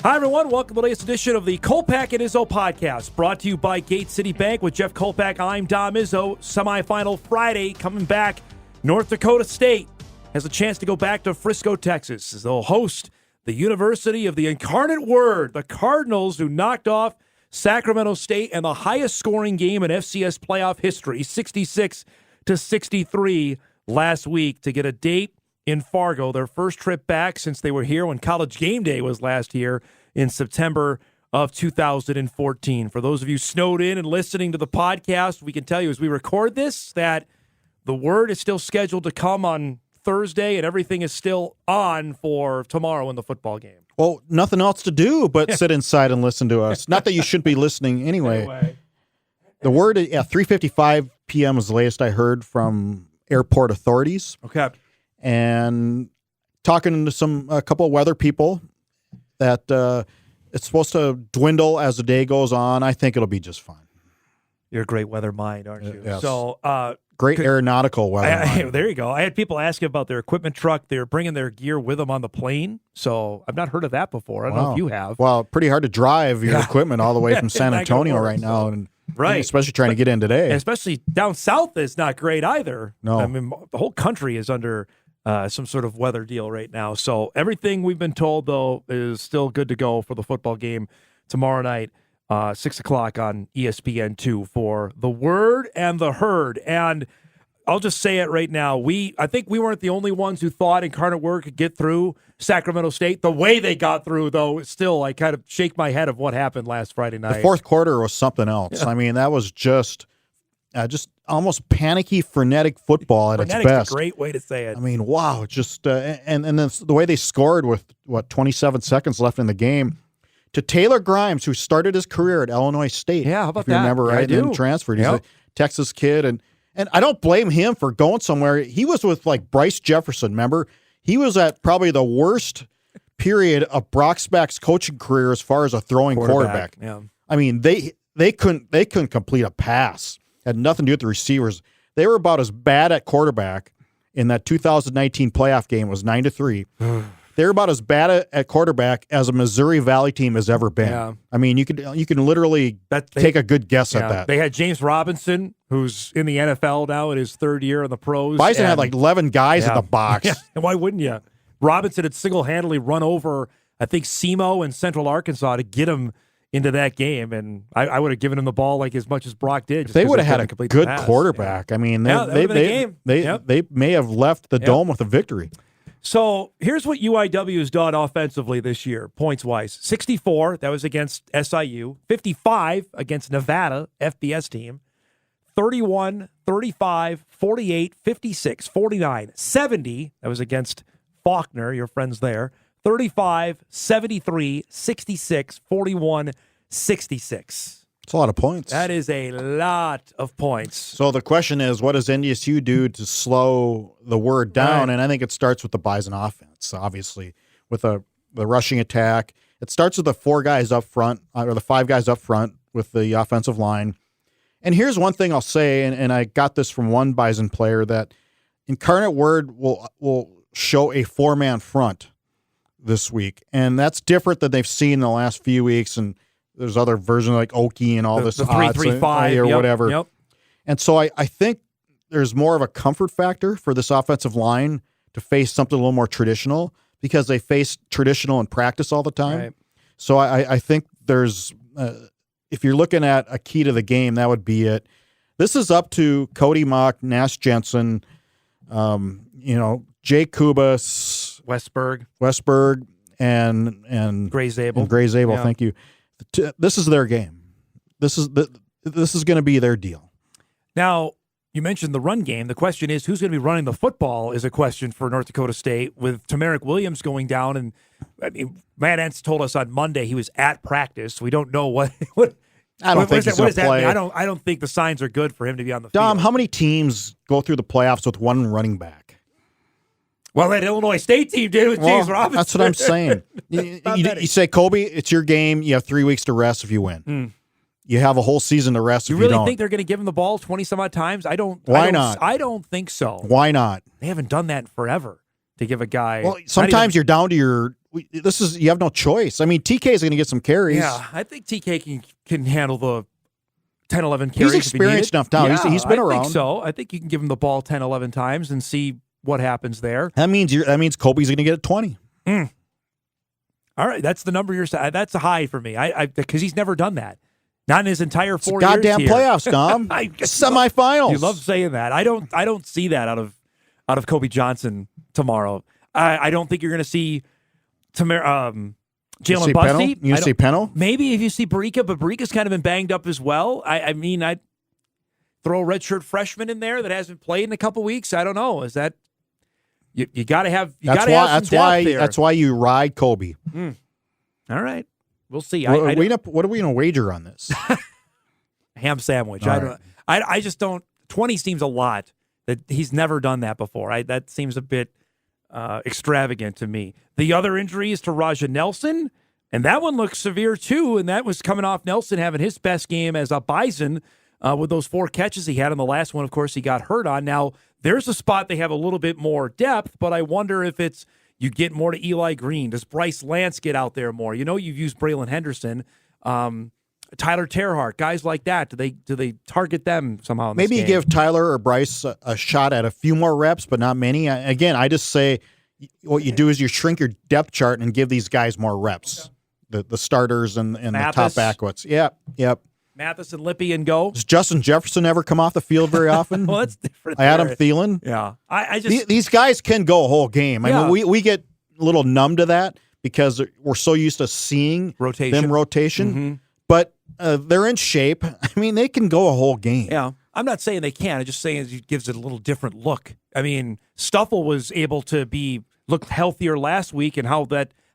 Hi, everyone. Welcome to the latest edition of the Kolpack and Izzo Podcast, brought to you by Gate City Bank with Jeff Kolpack. I'm Dom Izzo. Semifinal Friday coming back. North Dakota State has a chance to go back to Frisco, Texas, as they'll host the University of the Incarnate Word, the Cardinals, who knocked off Sacramento State in the highest scoring game in FCS playoff history, 66-63 last week, to get a date in Fargo, their first trip back since they were here when College Game Day was last year in September of 2014. For those of you snowed in and listening to the podcast, we can tell you as we record this that the Word is still scheduled to come on Thursday and everything is still on for tomorrow in the football game. Well, nothing else to do but sit inside and listen to us. Not that you should be listening anyway. The Word at 3:55 p.m. is the latest I heard from airport authorities. Okay. And talking to a couple of weather people that it's supposed to dwindle as the day goes on. I think it'll be just fine. You're a great weather mind, aren't you? Yes. So, great aeronautical weather mind. There you go. I had people asking about their equipment truck. They're bringing their gear with them on the plane. So I've not heard of that before. I don't know if you have. Well, pretty hard to drive your equipment all the way from San Antonio right now. And right. Especially trying to get in today. And especially down south is not great either. No. I mean, the whole country is under some sort of weather deal right now. So everything we've been told, though, is still good to go for the football game tomorrow night, 6 o'clock on ESPN2 for the Word and the Herd. And I'll just say it right now. I think we weren't the only ones who thought Incarnate Word could get through Sacramento State. The way they got through, though, still, I kind of shake my head of what happened last Friday night. The fourth quarter was something else. I mean, that was just almost panicky, frenetic football at its best. Frenetic's a great way to say it. I mean, wow, just and then the way they scored with 27 seconds left in the game to Taylor Grimes, who started his career at Illinois State. Yeah, how about if you that? remember, right? I do. And then transferred. He's a Texas kid, and I don't blame him for going somewhere. He was with like Bryce Jefferson. Remember, he was at probably the worst period of Brock Spack's coaching career as far as a throwing quarterback. Yeah. I mean, they couldn't complete a pass. Had nothing to do with the receivers. They were about as bad at quarterback in that 2019 playoff game. It was 9-3. They were about as bad at quarterback as a Missouri Valley team has ever been. Yeah. I mean, you can literally take a good guess at that. They had James Robinson, who's in the NFL now in his third year in the pros. Bison had like 11 guys in the box. Yeah. And why wouldn't you? Robinson had single-handedly run over, I think, SEMO in Central Arkansas to get him into that game, and I would have given him the ball like as much as Brock did. If they would have had a good quarterback. Yeah. I mean, they may have left the dome with a victory. So here's what UIW has done offensively this year, points-wise. 64, that was against SIU. 55 against Nevada, FBS team. 31, 35, 48, 56, 49, 70, that was against Faulkner, your friends there. 35, 73, 66, 41, 66. It's a lot of points. That is a lot of points. So the question is, what does NDSU do to slow the Word down? Right. And I think it starts with the Bison offense, obviously, with the rushing attack. It starts with the 4 guys up front, or the 5 guys up front with the offensive line. And here's one thing I'll say, and I got this from one Bison player, that Incarnate Word will show a 4-man front this week, and that's different than they've seen in the last few weeks. And there's other versions like Okie and all this the 3-3-5 or whatever. Yep. And so I think there's more of a comfort factor for this offensive line to face something a little more traditional because they face traditional in practice all the time. Right. So I think there's if you're looking at a key to the game, that would be it. This is up to Cody Mock, Nash Jensen, Jay Kubas, Westberg, and Gray Zabel. Yeah. Thank you. This is their game. This is going to be their deal. Now, you mentioned the run game. The question is, who's going to be running the football is a question for North Dakota State with TaMerik Williams going down. And I mean, Matt Entz told us on Monday he was at practice. We don't know what I don't think he's going to play. I don't think the signs are good for him to be on the Dom, field. how many teams go through the playoffs with one running back? Well, that Illinois State team did with James Robinson. That's what I'm saying. you say, Kobe, it's your game. You have 3 weeks to rest if you win. You have a whole season to rest if you don't. You really think they're going to give him the ball 20-some-odd times? Why not? I don't think so. Why not? They haven't done that in forever to give a guy. Well, sometimes you're down to your you have no choice. I mean, TK is going to get some carries. Yeah, I think TK can handle the 10, 11 carries. He's experienced enough now. Yeah, he's been around. I think so. I think you can give him the ball 10, 11 times and see what happens there. That means Kobe's going to get it 20. All right, that's the number you're saying. That's a high for me. I because he's never done that. Not in his entire 4 years. Goddamn playoffs, Dom. Semifinals. You love saying that. I don't see that out of Kobe Johnson tomorrow. I don't think you're going to see Jalen Busty. You see Pennell? Maybe if you see Barika, but Barika's kind of been banged up as well. I mean, I'd throw a redshirt freshman in there that hasn't played in a couple weeks. I don't know. Is that you got to have? That's why you ride Kobe. All right, we'll see. What are we going to wager on this? Ham sandwich. All I just don't. 20 seems a lot. That he's never done that before. That seems a bit extravagant to me. The other injury is to Raja Nelson, and that one looks severe too. And that was coming off Nelson having his best game as a Bison with those 4 catches he had on the last one. Of course, he got hurt on. Now there's a spot they have a little bit more depth, but I wonder if it's you get more to Eli Green. Does Bryce Lance get out there more? You know, you've used Braylon Henderson. Tyler Terhart, guys like that, do they target them somehow? Maybe you give Tyler or Bryce a shot at a few more reps, but not many. Again, I just say what you do is you shrink your depth chart and give these guys more reps, the starters and the top backwoods. Yep. Mathis and Lippy and go. Does Justin Jefferson ever come off the field very often? Well, that's different. Adam Thielen. Yeah, I just these guys can go a whole game. I mean, we get a little numb to that because we're so used to seeing them rotation. Mm-hmm. But they're in shape. I mean, they can go a whole game. Yeah, I'm not saying they can. I'm just saying it gives it a little different look. I mean, Stuffle was able to look healthier last week, and how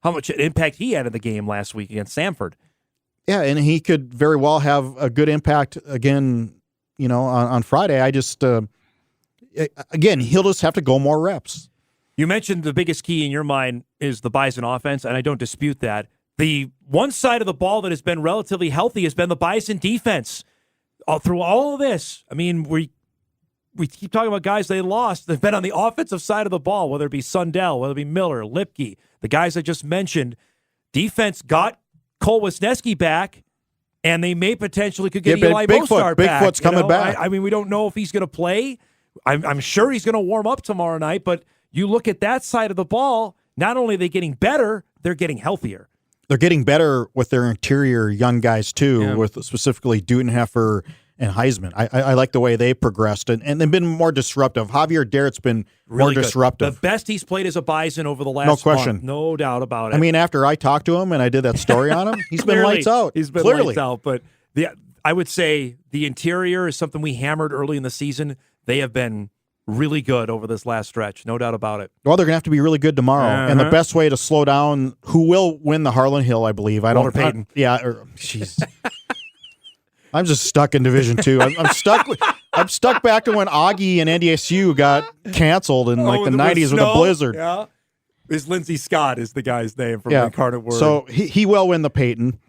much impact he had in the game last week against Samford. Yeah, and he could very well have a good impact again, on Friday. I just, again, he'll just have to go more reps. You mentioned the biggest key in your mind is the Bison offense, and I don't dispute that. The one side of the ball that has been relatively healthy has been the Bison defense. Through all of this, I mean, we keep talking about guys they lost. They've been on the offensive side of the ball, whether it be Sundell, whether it be Miller, Lipke, the guys I just mentioned. Defense got Cole Wisniewski back, and they may potentially could get Eli Mostaert back. Bigfoot's coming back. I mean, we don't know if he's going to play. I'm sure he's going to warm up tomorrow night, but you look at that side of the ball, not only are they getting better, they're getting healthier. They're getting better with their interior young guys, too, with specifically Dudenheffer and Heisman. I like the way they progressed, and they've been more disruptive. Javier Darrett's been really more disruptive. The best he's played as a Bison over the last month. No doubt about it. I mean, after I talked to him and I did that story on him, he's been lights out. He's been lights out. But I would say the interior is something we hammered early in the season. They have been really good over this last stretch, no doubt about it. Well, they're going to have to be really good tomorrow. And the best way to slow down, who will win the Harlan Hill, I believe. Walter Payton. Jeez. I'm just stuck in Division II. I'm stuck back to when Augie and NDSU got canceled in the 90s with a blizzard. Yeah. This Lindsay Scott is the guy's name from Incarnate Word. So he will win the Payton.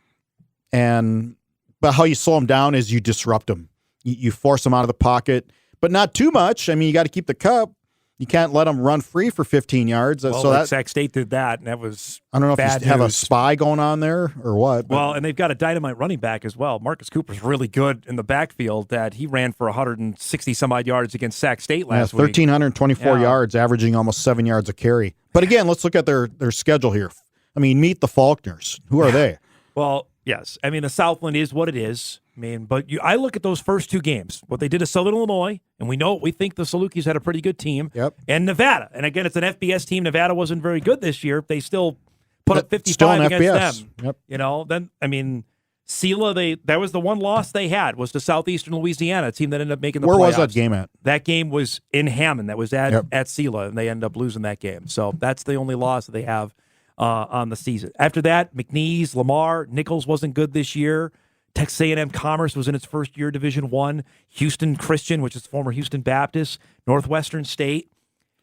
But how you slow him down is you disrupt him. You force him out of the pocket, but not too much. I mean, you got to keep the cup. You can't let him run free for 15 yards. Sac State did that, and that was I don't know bad if you have a spy going on there or what. Well, and they've got a dynamite running back as well. Marcus Cooper's really good in the backfield. That he ran for 160-some-odd yards against Sac State last week. 1,324 yards, averaging almost 7 yards a carry. But again, let's look at their schedule here. I mean, meet the Faulkners. Who are they? Well, yes. I mean, the Southland is what it is. I mean, but I look at those first 2 games, what they did to Southern Illinois, and we think the Salukis had a pretty good team. Yep. And Nevada. And again, it's an FBS team. Nevada wasn't very good this year. They still put up 55 against them. Yep. Then, I mean, Sela, that was the one loss they had, was to Southeastern Louisiana, a team that ended up making the playoffs. Where was that game at? That game was in Hammond. That was at Sela, and they ended up losing that game. So that's the only loss that they have on the season. After that, McNeese, Lamar, Nichols wasn't good this year. Texas A&M Commerce was in its first year, Division I. Houston Christian, which is former Houston Baptist. Northwestern State.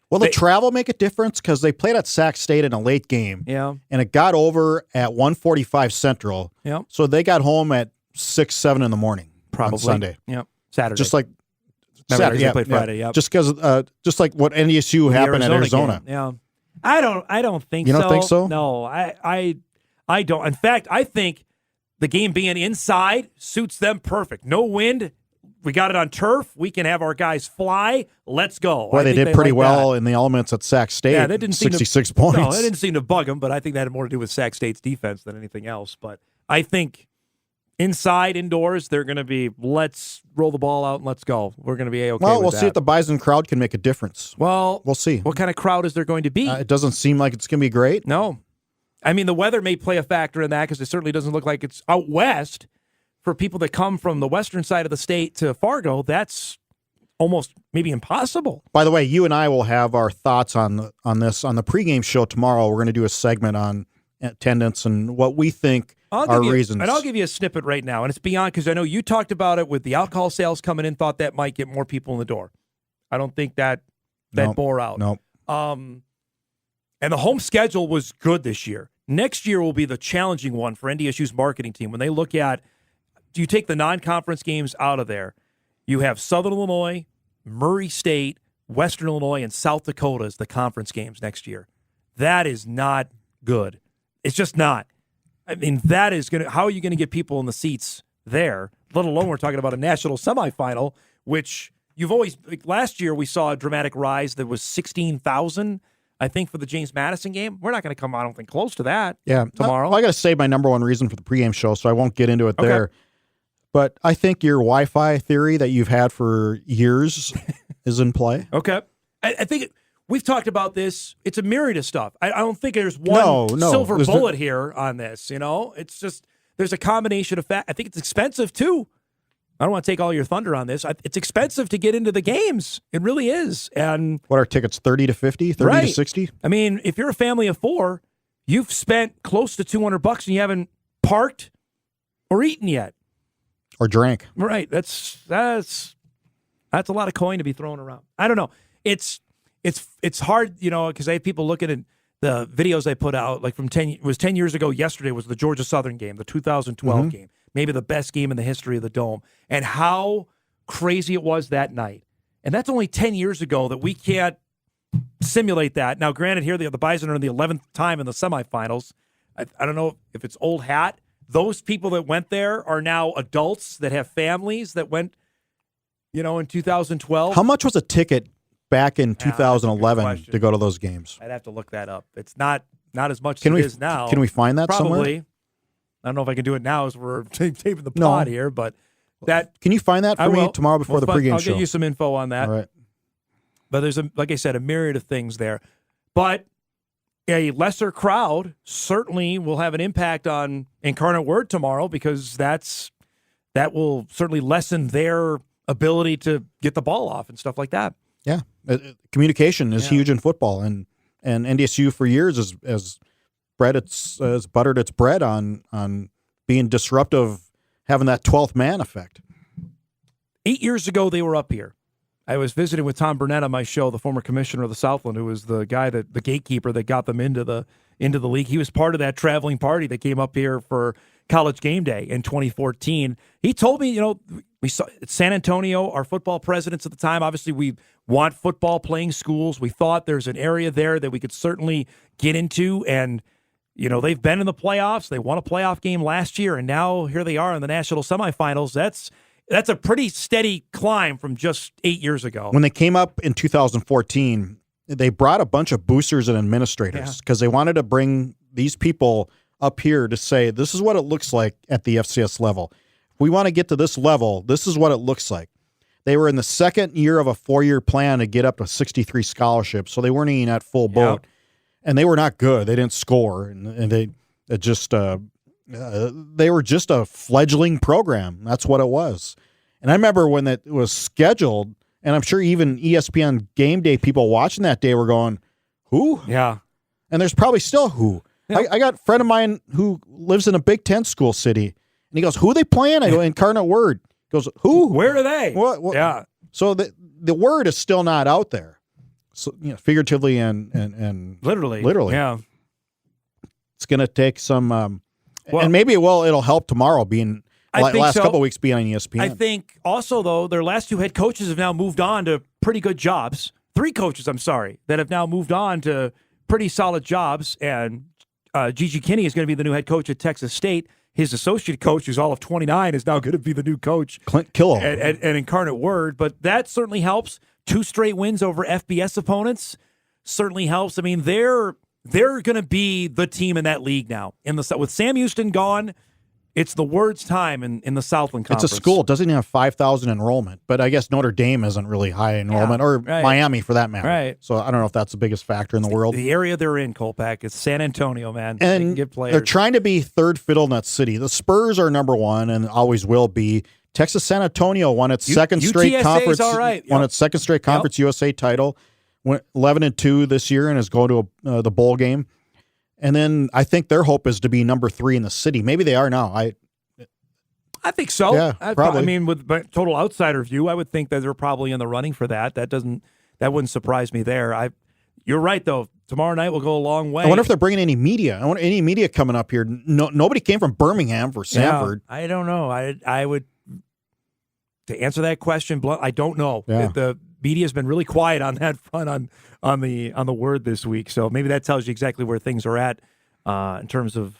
Will the travel make a difference? Because they played at Sac State in a late game. Yeah. And it got over at 1:45 Central. Yeah. So they got home at 6, 7 in the morning. Probably. On Sunday. Yep. Saturday. Just like Saturday. They played Friday, Just because, just like what NDSU happened at Arizona. Game. Yeah. I don't think so. You don't think so? No, I don't. In fact, I think the game being inside suits them perfect. No wind. We got it on turf. We can have our guys fly. Let's go. Boy, they did pretty well in the elements at Sac State. Yeah, they didn't 66 points. No, it didn't seem to bug them, but I think that had more to do with Sac State's defense than anything else. But I think inside, indoors, they're going to be, let's roll the ball out and let's go. We're going to be A-okay Well, with we'll that. see if the Bison crowd can make a difference. Well, we'll see. What kind of crowd is there going to be? It doesn't seem like it's going to be great. No. I mean, the weather may play a factor in that because it certainly doesn't look like it's out west. For people that come from the western side of the state to Fargo, that's almost maybe impossible. By the way, you and I will have our thoughts on this on the pregame show tomorrow. We're going to do a segment on attendance and what we think are reasons. And I'll give you a snippet right now, and it's beyond because I know you talked about it with the alcohol sales coming in, thought that might get more people in the door. I don't think that bore out. No. And the home schedule was good this year. Next year will be the challenging one for NDSU's marketing team. When they look at, do you take the non-conference games out of there? You have Southern Illinois, Murray State, Western Illinois, and South Dakota as the conference games next year. That is not good. It's just not. I mean, that is going to, how are you going to get people in the seats there, let alone we're talking about a national semifinal, which you've always, like last year we saw a dramatic rise that was 16,000, I think, for the James Madison game. We're not going to come, I don't think, close to that tomorrow. I got to say my number one reason for the pregame show, so I won't get into it there. But I think your Wi-Fi theory that you've had for years is in play. Okay. I think we've talked about this. It's a myriad of stuff. I don't think there's one silver bullet here on this. You know, it's just there's a combination of I think it's expensive, too. I don't want to take all your thunder on this. It's expensive to get into the games. It really is. And what are tickets, 30 to 50, 30 to 60? I mean, if you're a family of four, you've spent close to $200 and you haven't parked or eaten yet. Or drank. Right. That's a lot of coin to be thrown around. I don't know. It's hard, you know, because I have people looking at the videos I put out, like from 10 years ago. Yesterday was the Georgia Southern game, the 2012 game, maybe the best game in the history of the Dome, and how crazy it was that night. And that's only 10 years ago that we can't simulate that. Now, granted, here the Bison are in the 11th time in the semifinals. I don't know if it's old hat. Those people that went there are now adults that have families that went, you know, in 2012. How much was a ticket back in 2011 to go to those games? I'd have to look that up. It's not as much as it is now. Can we find that Probably. somewhere? I don't know if I can do it now as we're taping the pod here, but that. Can you find that for me tomorrow before the pregame show? I'll get you some info on that. All right. But there's, like I said, a myriad of things there. But a lesser crowd certainly will have an impact on Incarnate Word tomorrow because that will certainly lessen their ability to get the ball off and stuff like that. Yeah. Communication is huge in football, and NDSU for years has buttered its bread on being disruptive, having that 12th man effect. 8 years ago, they were up here. I was visiting with Tom Burnett on my show, the former commissioner of the Southland, who was the guy the gatekeeper that got them into the league. He was part of that traveling party that came up here for College Game Day in 2014. He told me, you know, we saw San Antonio, our football presidents at the time. Obviously, we want football playing schools. We thought there's an area there that we could certainly get into, and you know, they've been in the playoffs. They won a playoff game last year, and now here they are in the national semifinals. That's a pretty steady climb from just 8 years ago. When they came up in 2014, they brought a bunch of boosters and administrators because they wanted to bring these people up here to say, this is what it looks like at the FCS level. If we want to get to this level, this is what it looks like. They were in the second year of a 4-year plan to get up to 63 scholarships, so they weren't even at full boat. And they were not good. They didn't score, and they were just a fledgling program. That's what it was. And I remember when it was scheduled, and I'm sure even ESPN Game Day people watching that day were going, who? Yeah. And there's probably still who. Yeah. I got a friend of mine who lives in a Big Ten school city, and he goes, who are they playing? I go, Incarnate Word. He goes, who? Where are they? What? Yeah. So the word is still not out there. So, you know, figuratively and literally. Yeah. It's going to take some, and maybe it'll help tomorrow being last couple of weeks being on ESPN. I think also though their last two head coaches have now moved on to pretty good jobs. 3 coaches, I'm sorry, that have now moved on to pretty solid jobs, and Gigi Kinney is going to be the new head coach at Texas State. His associate coach, who's all of 29, is now going to be the new coach. Clint Killow. At Incarnate Word, but that certainly helps. 2 straight wins over FBS opponents certainly helps. I mean, they're going to be the team in that league now. With Sam Houston gone, it's the Word's time in the Southland Conference. It's a school. It doesn't even have 5,000 enrollment, but I guess Notre Dame isn't really high enrollment, or Miami for that matter. Right. So I don't know if that's the biggest factor in the world. The area they're in, Kolpack, is San Antonio, man. And they can get players. They're trying to be third fiddle in that city. The Spurs are number one and always will be. Texas San Antonio won its second straight conference. All right. Won its second straight conference USA title. Went 11-2 this year and is going to the bowl game. And then I think their hope is to be number 3 in the city. Maybe they are now. I think so. Yeah, probably. I mean, with total outsider view, I would think that they're probably in the running for that. That wouldn't surprise me there. You're right though. Tomorrow night will go a long way. I wonder if they're bringing any media. I want any media coming up here. No, nobody came from Birmingham for Samford. Yeah, I don't know. I would, to answer that question, I don't know. Yeah. The media has been really quiet on that front on the Word this week. So maybe that tells you exactly where things are at in terms of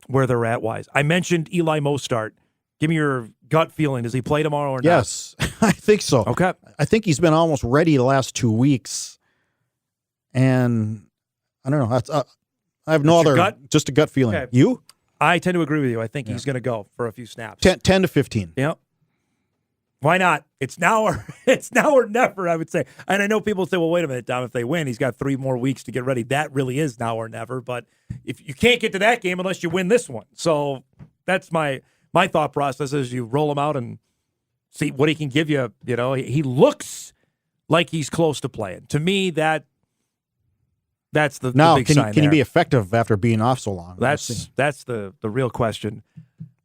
where they're at wise. I mentioned Eli Mostaert. Give me your gut feeling. Does he play tomorrow or not? Yes, I think so. Okay. I think he's been almost ready the last 2 weeks. And I don't know. I have no other, just a gut feeling. Okay. You? I tend to agree with you. I think he's going to go for a few snaps. 10 to 15. Yep. Why not? It's now or never, I would say. And I know people say, well, wait a minute, Dom, if they win, he's got 3 more weeks to get ready. That really is now or never. But if you can't get to that game unless you win this one. So that's my thought process is you roll him out and see what he can give you. You know, he looks like he's close to playing. To me, that's the big sign. Can he be effective after being off so long? That's the real question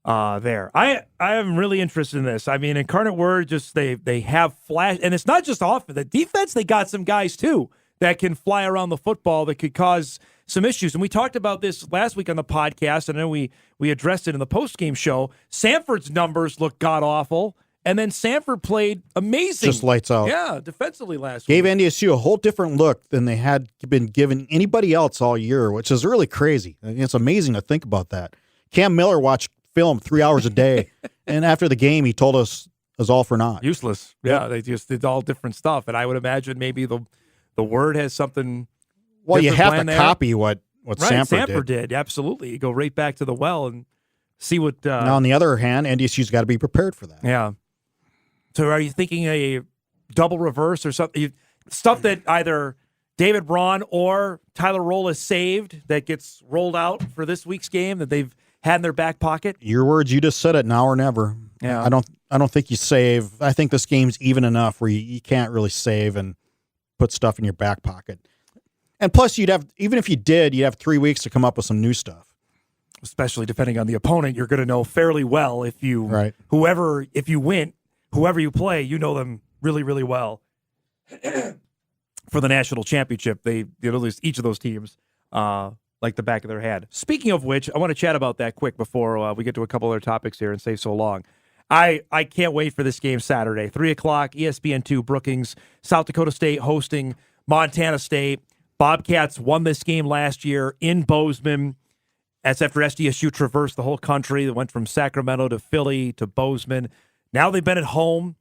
there. I am really interested in this. I mean, Incarnate Word, just they have flash, and it's not just offense. The defense, they got some guys too that can fly around the football that could cause some issues. And we talked about this last week on the podcast, and then we addressed it in the post-game show. Samford's numbers look god-awful, and then Samford played amazing. Just lights out. Yeah, defensively last Gave week. NDSU a whole different look than they had been given anybody else all year, which is really crazy. I mean, it's amazing to think about that. Cam Miller watched film 3 hours a day, and after the game, he told us it was all for naught. Useless. Yeah, they just did all different stuff, and I would imagine maybe the Word has something. Well, you have to there. copy what Samford did. Absolutely. You go right back to the well and see what. Now, on the other hand, NDSU's got to be prepared for that. Yeah. So, are you thinking a double reverse or something? Stuff that either David Braun or Tyler Roll has saved that gets rolled out for this week's game that they've had in their back pocket? Your words, you just said it, now or never. Yeah. I don't think you save. I think this game's even enough where you can't really save and put stuff in your back pocket. And plus, even if you did, you'd have 3 weeks to come up with some new stuff. Especially depending on the opponent, you're going to know fairly well if you win, whoever you play, you know them really, really well. For the national championship, each of those teams like the back of their hand. Speaking of which, I want to chat about that quick before we get to a couple other topics here and save so long. I can't wait for this game Saturday, 3 o'clock, ESPN2, Brookings, South Dakota State hosting Montana State. Bobcats won this game last year in Bozeman. That's after SDSU traversed the whole country. They went from Sacramento to Philly to Bozeman. Now they've been at home.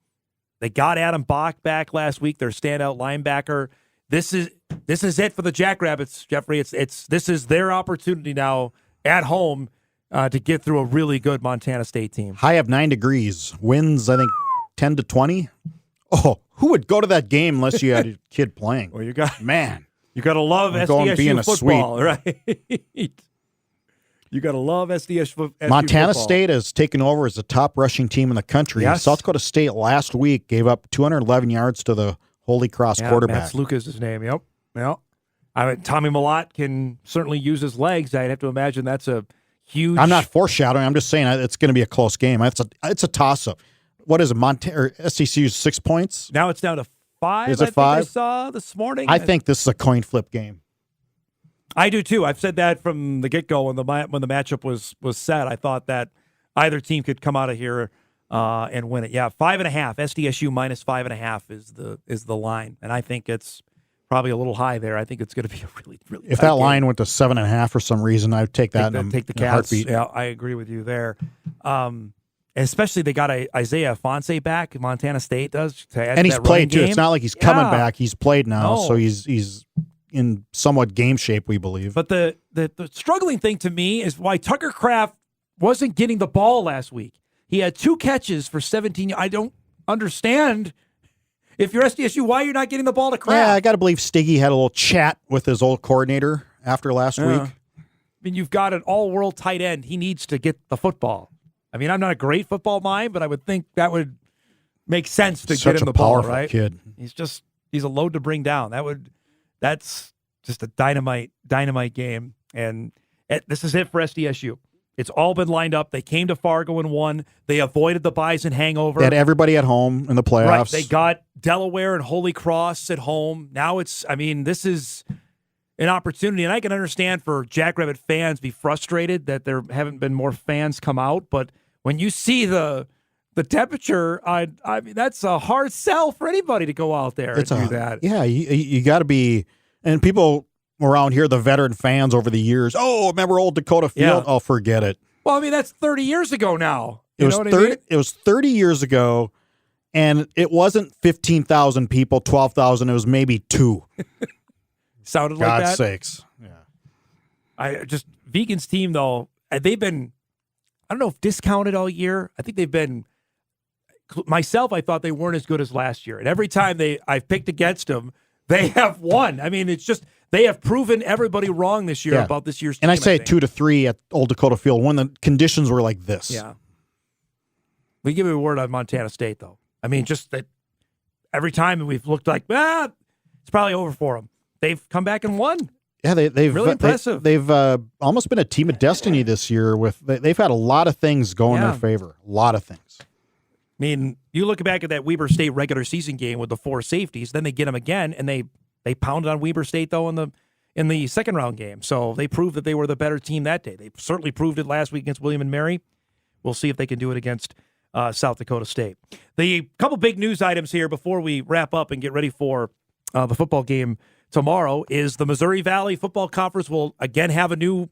They got Adam Bach back last week, their standout linebacker. This is it for the Jackrabbits, Jeffrey. This is their opportunity now at home to get through a really good Montana State team. High of 9 degrees. Winds, I think, 10 to 20. Oh, who would go to that game unless you had a kid playing? Well, you got to love SDSU football, right? You got to love SDSU football. Montana State has taken over as the top rushing team in the country. Yes. South Dakota State last week gave up 211 yards to the Holy Cross quarterback. Matt Lucas is his name. Yep. I mean, Tommy Malott can certainly use his legs. I'd have to imagine that's a huge. I'm not foreshadowing. I'm just saying it's going to be a close game. It's a toss-up. What is it? SDCU's 6 points? Now it's down to 5. Is it 5? I saw this morning. I think this is a coin flip game. I do too. I've said that from the get-go when the matchup was set. I thought that either team could come out of here and win it. Yeah, 5.5. SDSU minus 5.5 is the line, and I think it's probably a little high there. I think it's going to be a really, really If tight that game. line went to 7.5 for some reason, I'd take that Take the in a Cats. heartbeat. Yeah, I agree with you there. Especially they got Isaiah Fonse back. Montana State does, And he's played too. It's not like he's coming back. He's played now, No. so he's in somewhat game shape, we believe. But the struggling thing to me is why Tucker Kraft wasn't getting the ball last week. He had 2 catches for 17. I don't understand. If you're SDSU, why you're not getting the ball to Kraft? Yeah, I got to believe Stiggy had a little chat with his old coordinator after last week. I mean, you've got an all-world tight end. He needs to get the football. I mean, I'm not a great football mind, but I would think that would make sense to get him the ball, right? Kid. He's a load to bring down. That's just a dynamite game. And this is it for SDSU. It's all been lined up. They came to Fargo and won. They avoided the Bison hangover. They had everybody at home in the playoffs. Right. They got Delaware and Holy Cross at home. Now this is an opportunity. And I can understand for Jackrabbit fans be frustrated that there haven't been more fans come out. But when you see the temperature, I mean, that's a hard sell for anybody to go out there and do that. Yeah, you got to be. And people around here, the veteran fans over the years, remember old Dakota Field? Yeah. Oh, forget it. Well, I mean, that's 30 years ago now. It was 30 years ago, and it wasn't 15,000 people, 12,000. It was maybe 2. Sounded like that. God's sakes. Yeah. Vegan's team, though, they've been, I don't know if discounted all year. I think they've been, myself, I thought they weren't as good as last year. And every time I've picked against them, they have won. I mean, it's just, they have proven everybody wrong this year about this year's team. And I say 2-3 at Old Dakota Field when the conditions were like this. Yeah. We give you a word on Montana State, though. I mean, just that every time we've looked like, it's probably over for them. They've come back and won. Yeah, they've really impressive. They've almost been a team of destiny this year. They've had a lot of things go in their favor. A lot of things. I mean, you look back at that Weber State regular season game with the 4 safeties, then they get them again, and they pounded on Weber State, though, in the second round game. So they proved that they were the better team that day. They certainly proved it last week against William and Mary. We'll see if they can do it against South Dakota State. The couple big news items here before we wrap up and get ready for the football game tomorrow is the Missouri Valley Football Conference will again have a new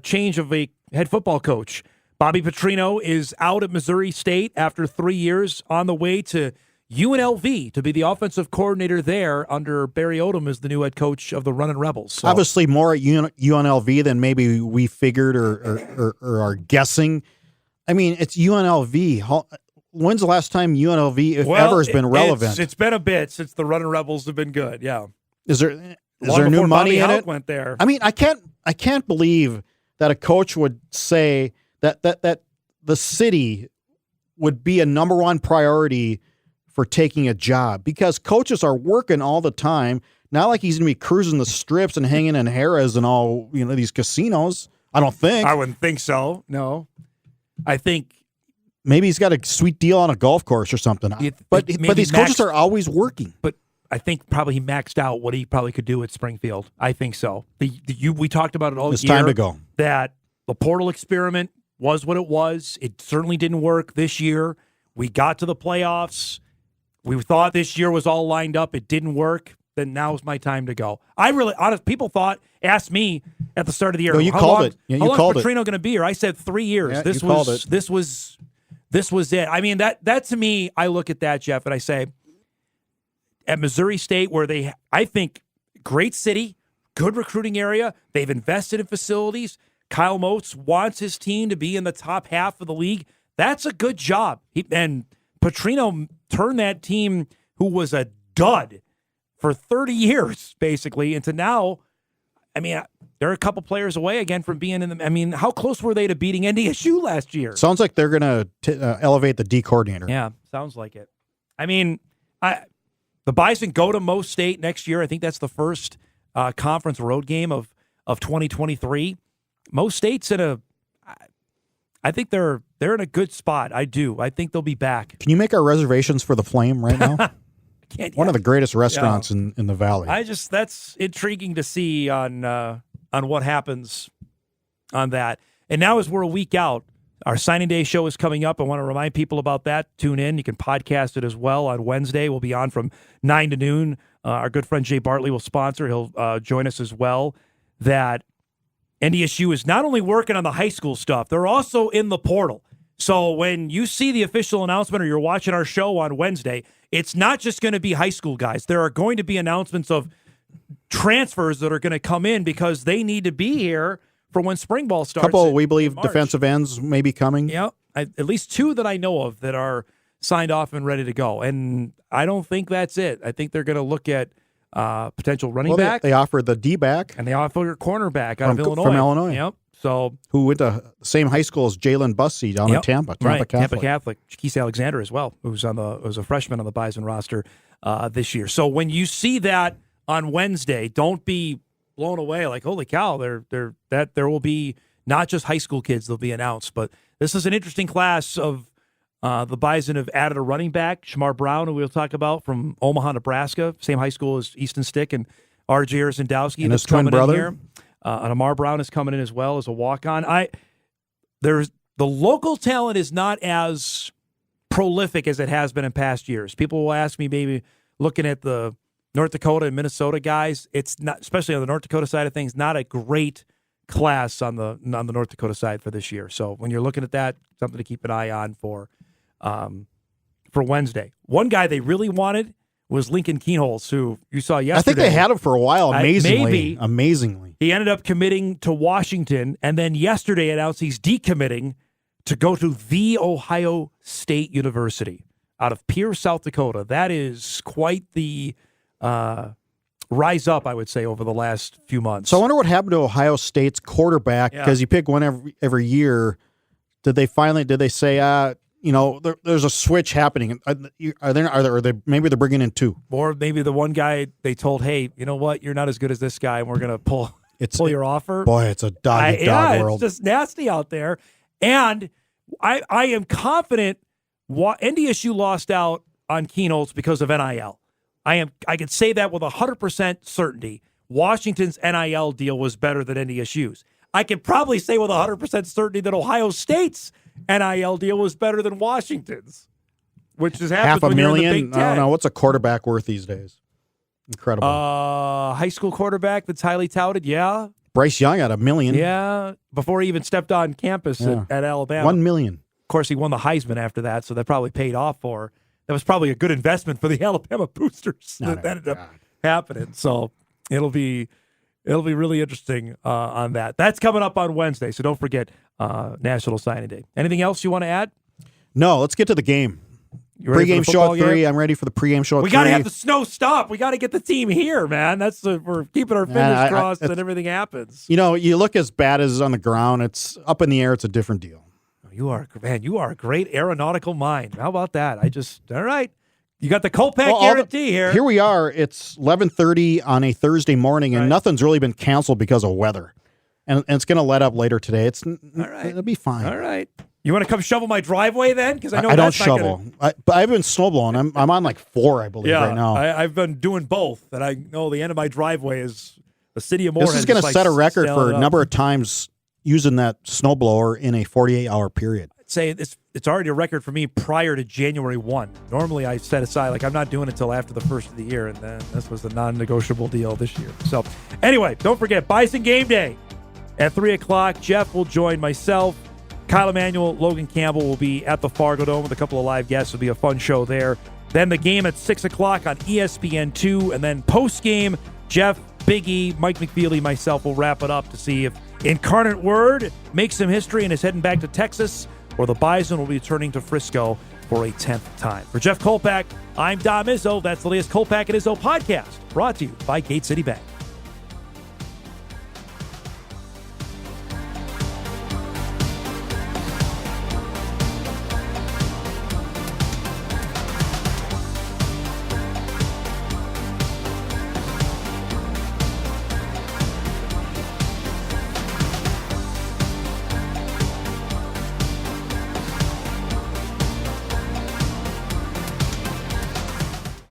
change of a head football coach. Bobby Petrino is out at Missouri State after 3 years, on the way to UNLV to be the offensive coordinator there under Barry Odom as the new head coach of the Runnin' Rebels. So, obviously more at UNLV than maybe we figured or are guessing. I mean, it's UNLV. When's the last time UNLV, if ever, has been relevant? It's been a bit since the Runnin' Rebels have been good, yeah. Is there new money in it? Went there. I mean, I can't believe that a coach would say that the city would be a number one priority for taking a job, because coaches are working all the time. Not like he's going to be cruising the strips and hanging in Harrah's and all, these casinos. I don't think. I wouldn't think so. No. I think maybe he's got a sweet deal on a golf course or something. But these coaches are always working. But I think probably he maxed out what he probably could do at Springfield. I think so. We talked about it all year. It's time to go. That the portal experiment was what it was. It certainly didn't work this year. We got to the playoffs. We thought this year was all lined up. It didn't work. Then now's my time to go. People asked me at the start of the year, how long is Petrino going to be here? I said 3 years. Yeah, this was it. I mean, that to me, I look at that, Jeff, and I say, at Missouri State, where I think, great city, good recruiting area, they've invested in facilities. Kyle Motes wants his team to be in the top half of the league. That's a good job. And Petrino turned that team, who was a dud for 30 years, basically, into now, I mean, they're a couple players away again from being in the, I mean, how close were they to beating NDSU last year? Sounds like they're going to elevate the D coordinator. Yeah, sounds like it. I mean, the Bison go to Mo State next year. I think that's the first conference road game of 2023. Mo State's I think they're in a good spot. I do. I think they'll be back. Can you make our reservations for the Flame right now? One of the greatest restaurants in the Valley. That's intriguing to see on what happens on that. And now, as we're a week out, Our signing day show is coming up. I want to remind people about that. Tune in. You can podcast it as well on Wednesday. We'll be on from 9 to noon. Our good friend Jay Bartley will sponsor. He'll join us as well. That NDSU is not only working on the high school stuff, they're also in the portal. So when you see the official announcement or you're watching our show on Wednesday, it's not just going to be high school guys. There are going to be announcements of transfers that are going to come in because they need to be here for when spring ball starts. Couple, we believe, defensive ends may be coming. Yeah, at least 2 that I know of that are signed off and ready to go. And I don't think that's it. I think they're going to look at potential running back. They offered the D-back. And they offered a cornerback out of Illinois. From Illinois. Yep. So, who went to the same high school as Jalen Bussey down in Tampa. Tampa Catholic. Keith Alexander as well, who's was a freshman on the Bison roster this year. So when you see that on Wednesday, don't be blown away like, holy cow, there will be not just high school kids that'll be announced, but this is an interesting class of the Bison have added a running back, Shamar Brown, who we'll talk about, from Omaha, Nebraska, same high school as Easton Stick and R.J. Erzendowski. And his twin brother. Here. And Amar Brown is coming in as well as a walk-on. The local talent is not as prolific as it has been in past years. People will ask me, maybe looking at the North Dakota and Minnesota guys, it's not, especially on the North Dakota side of things, not a great class on the North Dakota side for this year. So when you're looking at that, something to keep an eye on for Wednesday. One guy they really wanted was Lincoln Keenholz, who you saw yesterday. I think they had him for a while, amazingly. Amazingly. He ended up committing to Washington, and then yesterday announced he's decommitting to go to The Ohio State University out of Pierre, South Dakota. That is quite the rise up, I would say, over the last few months. So I wonder what happened to Ohio State's quarterback, because you pick one every year. Did they say, there's a switch happening? Are they maybe they're bringing in 2? Or maybe the one guy they told, hey, you know what, you're not as good as this guy, and we're going to pull your offer. Boy, it's a dog world. It's just nasty out there. And I am confident NDSU lost out on Keenholz because of NIL. I can say that with 100% certainty. Washington's NIL deal was better than NDSU's. I can probably say with 100% certainty that Ohio State's NIL deal was better than Washington's, which has happened when you're in the Big Ten. I don't know. What's a quarterback worth these days? Incredible. High school quarterback that's highly touted, yeah. Bryce Young at $1 million. Yeah, before he even stepped on campus at Alabama. $1 million. Of course, he won the Heisman after that, so that probably paid off for. That was probably a good investment for the Alabama boosters that ended up happening. So it'll be really interesting on that. That's coming up on Wednesday, so don't forget National Signing Day. Anything else you want to add? No, let's get to the game. Pre-game show at 3. I'm ready for the pre-game show at 3. We got to have the snow stop. We got to get the team here, man. We're keeping our fingers crossed that everything happens. You look as bad as on the ground. It's up in the air. It's a different deal. You are a great aeronautical mind. How about that? All right. You got the Kolpack guarantee here. Here we are. It's 11:30 on a Thursday morning, and nothing's really been canceled because of weather. And it's going to let up later today. It'll be fine. All right. You want to come shovel my driveway then? Because I know I don't shovel. But I've been snowblowing. I'm on like 4, I believe, right now. I've been doing both, and I know the end of my driveway is the city of Moorhead. This is going to set a record for a number of times using that snowblower in a 48-hour period. I'd say it's already a record for me prior to January 1. Normally I set aside, I'm not doing it until after the first of the year, and then this was the non-negotiable deal this year. So anyway, don't forget, Bison Game Day at 3 o'clock. Jeff will join myself. Kyle Emanuel, Logan Campbell will be at the Fargo Dome with a couple of live guests. It'll be a fun show there. Then the game at 6 o'clock on ESPN2, and then post-game, Jeff, Big E, Mike McFeely, myself will wrap it up to see if Incarnate Word makes some history and is heading back to Texas, or the Bison will be returning to Frisco for a 10th time. For Jeff Kolpack, I'm Dom Izzo. That's the latest Kolpack and Izzo podcast, brought to you by Gate City Bank.